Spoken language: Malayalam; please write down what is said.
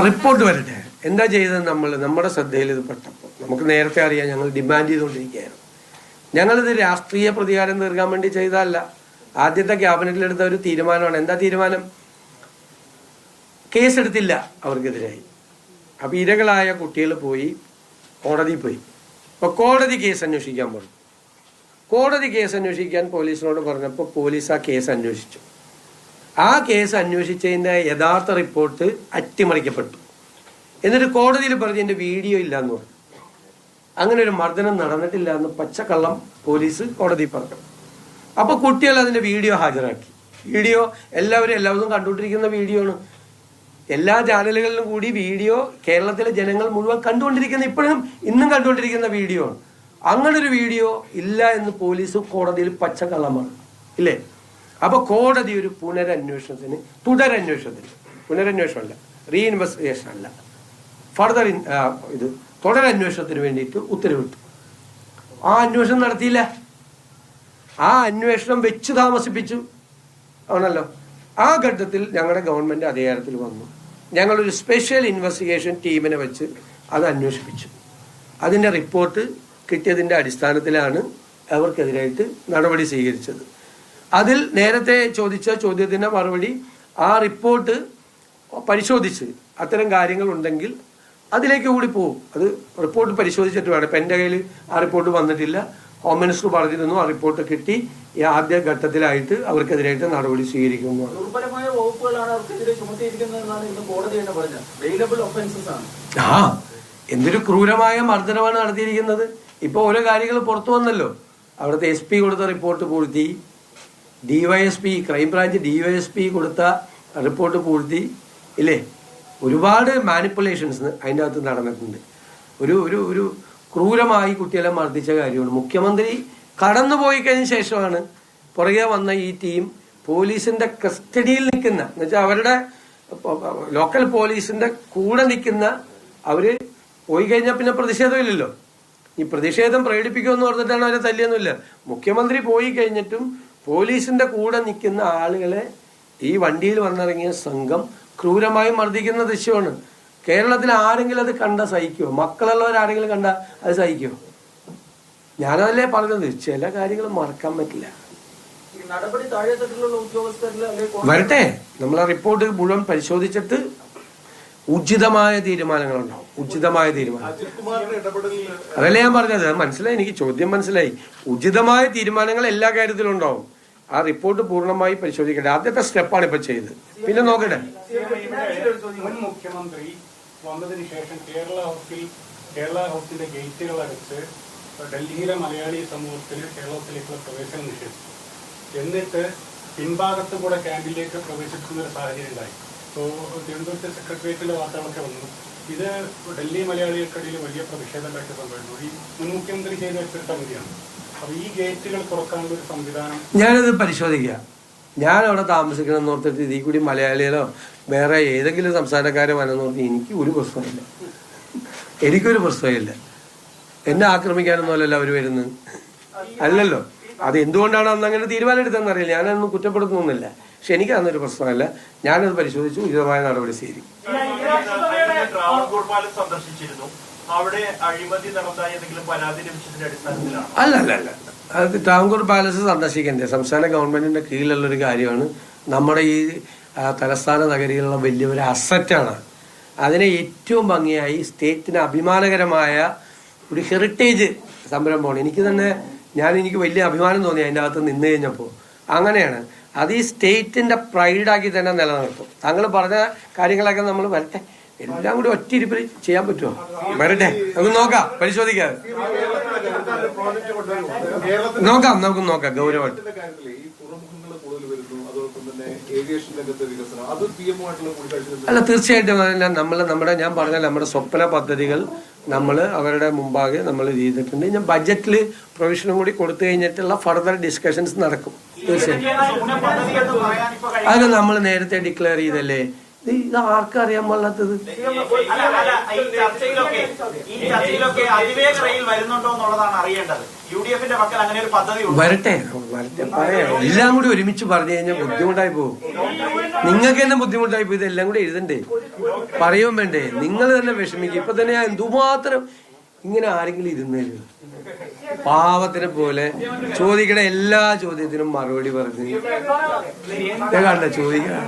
റിപ്പോർട്ട് വരട്ടെ. എന്താ ചെയ്തത്? നമ്മുടെ ശ്രദ്ധയിൽ ഇത് പെട്ടപ്പോൾ നമുക്ക് നേരത്തെ അറിയാം. ഞങ്ങൾ ഡിമാൻഡ് ചെയ്തുകൊണ്ടിരിക്കുകയായിരുന്നു. ഞങ്ങളിത് രാഷ്ട്രീയ പ്രതികാരം തീർക്കാൻ വേണ്ടി ചെയ്തതല്ല. ആദ്യത്തെ ക്യാബിനറ്റിലെടുത്ത ഒരു തീരുമാനമാണ്. എന്താ തീരുമാനം? കേസെടുത്തില്ല അവർക്കെതിരായി. അപ്പൊ ഇരകളായ കുട്ടികൾ പോയി കോടതിയിൽ പോയി. അപ്പൊ കോടതി കേസ് അന്വേഷിക്കാൻ പറഞ്ഞു. കോടതി കേസ് അന്വേഷിക്കാൻ പോലീസിനോട് പറഞ്ഞപ്പോൾ പോലീസ് ആ കേസ് അന്വേഷിച്ചു. ആ കേസ് അന്വേഷിച്ചതിന്റെ യഥാർത്ഥ റിപ്പോർട്ട് അട്ടിമറിക്കപ്പെട്ടു. എന്നിട്ട് കോടതിയിൽ പറഞ്ഞ് എന്റെ വീഡിയോ ഇല്ലാന്ന് പറഞ്ഞു. അങ്ങനെ ഒരു മർദ്ദനം നടന്നിട്ടില്ല എന്ന് പച്ചക്കള്ളം പോലീസ് കോടതി പറഞ്ഞു. അപ്പൊ കുട്ടികൾ അതിന്റെ വീഡിയോ ഹാജരാക്കി. വീഡിയോ എല്ലാവരും കണ്ടുകൊണ്ടിരിക്കുന്ന വീഡിയോ ആണ്. എല്ലാ ചാനലുകളിലും കൂടി വീഡിയോ കേരളത്തിലെ ജനങ്ങൾ മുഴുവൻ കണ്ടുകൊണ്ടിരിക്കുന്ന, ഇന്നും കണ്ടുകൊണ്ടിരിക്കുന്ന വീഡിയോ ആണ്. അങ്ങനെ ഒരു വീഡിയോ ഇല്ല എന്ന് പോലീസ് കോടതിയിൽ പച്ചക്കള്ളമാണ്, ഇല്ലേ? അപ്പൊ കോടതി ഒരു പുനരന്വേഷണത്തിന്, പുനരന്വേഷണമല്ല, റീഇൻവെസ്റ്റിഗേഷൻ അല്ല, ഫർദർ തുടരന്വേഷണത്തിന് വേണ്ടിയിട്ട് ഉത്തരവിട്ടു. ആ അന്വേഷണം നടത്തിയില്ല. ആ അന്വേഷണം വെച്ച് താമസിപ്പിച്ചു ആണല്ലോ. ആ ഘട്ടത്തിൽ ഞങ്ങളുടെ ഗവൺമെന്റ് അധികാരത്തിൽ വന്നു. ഞങ്ങളൊരു സ്പെഷ്യൽ ഇൻവെസ്റ്റിഗേഷൻ ടീമിനെ വെച്ച് അത് അന്വേഷിപ്പിച്ചു. അതിന്റെ റിപ്പോർട്ട് കിട്ടിയതിന്റെ അടിസ്ഥാനത്തിലാണ് അവർക്കെതിരായിട്ട് നടപടി സ്വീകരിച്ചത്. അതിൽ നേരത്തെ ചോദിച്ച ചോദ്യത്തിന്റെ മറുപടി, ആ റിപ്പോർട്ട് പരിശോധിച്ച് അത്തരം കാര്യങ്ങൾ ഉണ്ടെങ്കിൽ അതിലേക്ക് കൂടി പോകും. അത് റിപ്പോർട്ട് പരിശോധിച്ചിട്ട് വേണം. ഇപ്പം എൻ്റെ കയ്യിൽ ആ റിപ്പോർട്ട് വന്നിട്ടില്ല. ഹോം മിനിസ്റ്റർ പറഞ്ഞിരുന്നു ആ റിപ്പോർട്ട് കിട്ടി ഈ ആദ്യ ഘട്ടത്തിലായിട്ട് അവർക്കെതിരായിട്ട് നടപടി സ്വീകരിക്കുന്നു. ആ എന്തൊരു ക്രൂരമായ മർദ്ദനമാണ് നടത്തിയിരിക്കുന്നത്. ഇപ്പൊ ഓരോ കാര്യങ്ങൾ പുറത്തു വന്നല്ലോ. അവിടുത്തെ SP കൊടുത്ത റിപ്പോർട്ട് പൂഴ്ത്തി, DYSP ക്രൈംബ്രാഞ്ച് DYSP കൊടുത്ത റിപ്പോർട്ട് പൂഴ്ത്തി, ഇല്ലേ? ഒരുപാട് മാനിപ്പുലേഷൻസ് അതിൻ്റെ അകത്ത് നടന്നിട്ടുണ്ട്. ഒരു ഒരു ഒരു ക്രൂരമായി കുട്ടികളെ മർദ്ദിച്ച കാര്യമാണ്. മുഖ്യമന്ത്രി കടന്നുപോയി കഴിഞ്ഞ ശേഷമാണ് പുറകെ വന്ന ഈ ടീം പോലീസിന്റെ കസ്റ്റഡിയിൽ നിൽക്കുന്ന, എന്നുവെച്ചാൽ അവരുടെ ലോക്കൽ പോലീസിന്റെ കൂടെ നിൽക്കുന്ന, അവര് പോയി കഴിഞ്ഞാൽ പിന്നെ പ്രതിഷേധമില്ലല്ലോ. ഈ പ്രതിഷേധം പ്രകടിപ്പിക്കുമെന്ന് പറഞ്ഞിട്ടാണ് അവരെ തല്ലിയൊന്നുമില്ല. മുഖ്യമന്ത്രി പോയി കഴിഞ്ഞിട്ടും പോലീസിന്റെ കൂടെ നിൽക്കുന്ന ആളുകളെ ഈ വണ്ടിയിൽ വന്നിറങ്ങിയ സംഘം ക്രൂരമായി മർദ്ദിക്കുന്ന ദൃശ്യമാണ്. കേരളത്തിൽ ആരെങ്കിലും അത് കണ്ട സഹിക്കുമോ? മക്കളുള്ളവരാരെങ്കിലും കണ്ട അത് സഹിക്കുമോ? ഞാനതല്ലേ പറഞ്ഞത്, ചില കാര്യങ്ങൾ മറക്കാൻ പറ്റില്ല. വരട്ടെ, നമ്മൾ ആ റിപ്പോർട്ട് മുഴുവൻ പരിശോധിച്ചിട്ട് ഉചിതമായ തീരുമാനങ്ങളുണ്ടാവും. ഉചിതമായ തീരുമാനം അതല്ലേ ഞാൻ പറഞ്ഞത്. മനസ്സിലായി, എനിക്ക് ചോദ്യം മനസ്സിലായി. ഉചിതമായ തീരുമാനങ്ങൾ എല്ലാ കാര്യത്തിലും ഉണ്ടാവും. ആ റിപ്പോർട്ട് പൂർണ്ണമായി പരിശോധിക്കട്ടെ. ആദ്യത്തെ സ്റ്റെപ്പാണ് ഇപ്പൊ ചെയ്തത്. പിന്നെ നോക്കട്ടെ. മുൻ മുഖ്യമന്ത്രി വന്നതിന് ശേഷം കേരള ഹൗസിന്റെ ഗേറ്റുകൾ അടച്ച് ഡൽഹിയിലെ മലയാളി സമൂഹത്തിന് കേരളത്തിലേക്കുള്ള പ്രവേശനം നിഷേധിച്ചു. എന്നിട്ട് പിൻഭാഗത്ത് കൂടെ ക്യാമ്പിലേക്ക് പ്രവേശിക്കുന്ന ഒരു സാഹചര്യം ഉണ്ടായി. ഇപ്പോൾ തിരുവനന്തപുരത്തെ സെക്രട്ടേറിയറ്റിന്റെ വാർത്തകളൊക്കെ വന്നു. ഇത് ഡൽഹി മലയാളികൾക്കിടയിൽ വലിയ പ്രതിഷേധം ഉണ്ടാക്കിയ സംഭവമായിരുന്നു. ഈ മുൻ മുഖ്യമന്ത്രി ചെയ്ത വെച്ചൊരു സംഗതിയാണ്. അപ്പൊ ഈ ഗേറ്റുകൾ തുറക്കാനുള്ള ഒരു സംവിധാനം ഞാനത് പരിശോധിക്കാം. ഞാൻ അവിടെ താമസിക്കണം എന്ന് ഓർത്തിട്ട് ഇതിൽ കൂടി മലയാളികളോ വേറെ ഏതെങ്കിലും സംസ്ഥാനക്കാരോ വനെന്ന് ഓർത്ത് എനിക്ക് ഒരു പ്രശ്നമില്ല. എനിക്കൊരു പ്രശ്നമില്ല. എന്നെ ആക്രമിക്കാനൊന്നും അല്ലല്ലോ അവർ വരുന്നത്, അല്ലല്ലോ. അത് എന്തുകൊണ്ടാണ് അന്ന് അങ്ങനെ തീരുമാനം എടുത്തതെന്ന് അറിയില്ല. ഞാനതൊന്നും കുറ്റപ്പെടുത്തുന്നില്ല. പക്ഷെ എനിക്ക് അന്നൊരു പ്രശ്നമല്ല. ഞാനത് പരിശോധിച്ചു, ഉചിതമായ നടപടി സ്വീകരിക്കും. അല്ല അല്ല അല്ല, അത് ട്രാവൻകൂർ പാലസ് സന്ദർശിക്കണ്ടേ? സംസ്ഥാന ഗവൺമെന്റിന്റെ കീഴിലുള്ളൊരു കാര്യമാണ്. നമ്മുടെ ഈ തലസ്ഥാന നഗരിയിലുള്ള വലിയൊരു അസറ്റാണ്. അതിനെ ഏറ്റവും ഭംഗിയായി സ്റ്റേറ്റിന് അഭിമാനകരമായ ഒരു ഹെറിറ്റേജ് സംരംഭമാണ്. എനിക്ക് വലിയ അഭിമാനം തോന്നി അതിൻ്റെ അകത്ത് നിന്ന് കഴിഞ്ഞപ്പോൾ. അങ്ങനെയാണ് അത് ഈ സ്റ്റേറ്റിന്റെ പ്രൈഡാക്കി തന്നെ നിലനിർത്തും. താങ്കൾ പറഞ്ഞ കാര്യങ്ങളൊക്കെ നമ്മൾ വരട്ടെ, എല്ലാം കൂടി ഒറ്റ ഇരിപ്പിൽ ചെയ്യാൻ പറ്റുമോ? വരട്ടെ, നമുക്ക് നോക്കാം, പരിശോധിക്കാം, നമുക്ക് നോക്കാം ഗൗരവമായിട്ട്. അല്ല, തീർച്ചയായിട്ടും ഞാൻ പറഞ്ഞ നമ്മുടെ സ്വപ്ന പദ്ധതികൾ നമ്മൾ അവരുടെ മുമ്പാകെ നമ്മൾ ചെയ്തിട്ടുണ്ട്. ഞാൻ ബജറ്റിൽ പ്രൊവിഷനും കൂടി കൊടുത്തു കഴിഞ്ഞിട്ടുള്ള ഫർദർ ഡിസ്കഷൻസ് നടക്കും. തീർച്ചയായിട്ടും അത് നമ്മൾ നേരത്തെ ഡിക്ലെയർ ചെയ്തല്ലേ. ഇത് ആർക്കറിയാൻ പാടില്ലാത്തത്? വരട്ടെ വരട്ടെ പറയാം. എല്ലാം കൂടി ഒരുമിച്ച് പറഞ്ഞു കഴിഞ്ഞാൽ ബുദ്ധിമുട്ടായി പോകും. നിങ്ങൾക്ക് തന്നെ ബുദ്ധിമുട്ടായി പോയി. ഇതെല്ലാം കൂടി എഴുതണ്ടേ, പറയുകയും വേണ്ടേ? നിങ്ങൾ തന്നെ വിഷമിക്കും. ഇപ്പൊ തന്നെ ഞാൻ എന്തുമാത്രം ഇങ്ങനെ ആരെങ്കിലും ഇരുന്നേരും പാവത്തിനെ പോലെ ചോദിക്കണ എല്ലാ ചോദ്യത്തിനും മറുപടി പറഞ്ഞ് കണ്ട ചോദിക്കണം.